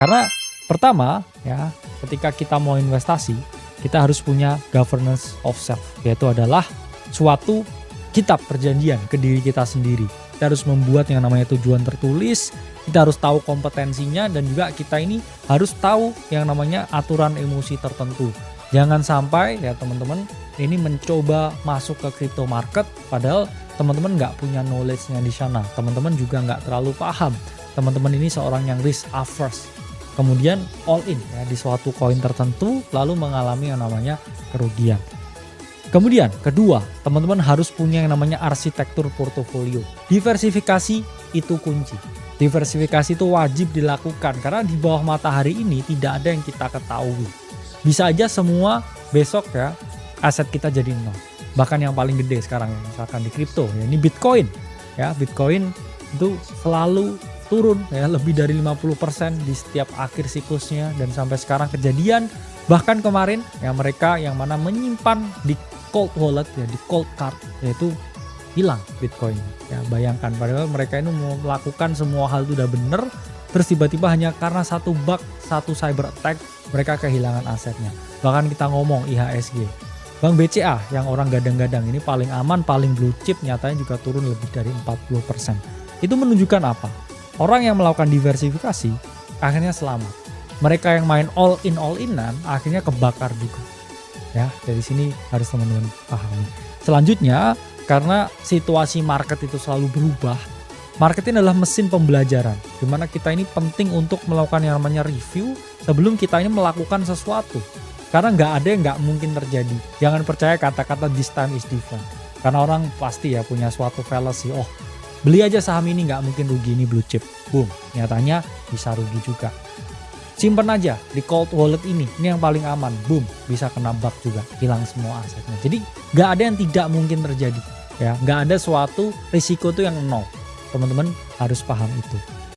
Karena pertama ya, ketika kita mau investasi, kita harus punya governance of self, yaitu adalah suatu kitab perjanjian ke diri kita sendiri. Kita harus membuat yang namanya tujuan tertulis, kita harus tahu kompetensinya, dan juga kita ini harus tahu yang namanya aturan emosi tertentu. Jangan sampai ya teman-teman ini mencoba masuk ke crypto market padahal teman-teman nggak punya knowledge-nya di sana. Teman-teman juga nggak terlalu paham. Teman-teman ini seorang yang risk averse. Kemudian all in ya di suatu koin tertentu lalu mengalami yang namanya kerugian. Kemudian kedua, teman-teman harus punya yang namanya arsitektur portofolio. Diversifikasi itu kunci. Diversifikasi itu wajib dilakukan karena di bawah matahari ini tidak ada yang kita ketahui. Bisa aja semua besok ya aset kita jadi nol. Bahkan yang paling gede sekarang misalkan di kripto ya ini Bitcoin. Ya, Bitcoin itu selalu turun ya lebih dari 50% di setiap akhir siklusnya, dan sampai sekarang kejadian bahkan kemarin ya mereka yang mana menyimpan di cold wallet ya di cold card yaitu hilang Bitcoin ya. Bayangkan padahal mereka ini mau melakukan semua hal itu udah bener, terus tiba-tiba hanya karena satu bug, satu cyber attack mereka kehilangan asetnya. Bahkan kita ngomong IHSG, Bank BCA yang orang gadang-gadang ini paling aman, paling blue chip, nyatanya juga turun lebih dari 40%. Itu menunjukkan apa? Orang yang melakukan diversifikasi akhirnya selamat. Mereka yang main all in-an akhirnya kebakar juga. Ya, dari sini harus teman-teman pahami. Selanjutnya, karena situasi market itu selalu berubah, market ini adalah mesin pembelajaran, di mana kita ini penting untuk melakukan yang namanya review sebelum kita ini melakukan sesuatu. Karena nggak ada yang nggak mungkin terjadi. Jangan percaya kata-kata this time is different. Karena orang pasti ya punya suatu fallacy, oh beli aja saham ini nggak mungkin rugi, ini blue chip. Boom, nyatanya bisa rugi juga. Simpen aja di cold wallet ini yang paling aman. Boom, bisa kena bug juga, hilang semua asetnya. Jadi nggak ada yang tidak mungkin terjadi. Ya, nggak ada suatu risiko tuh yang nol. Teman-teman harus paham itu.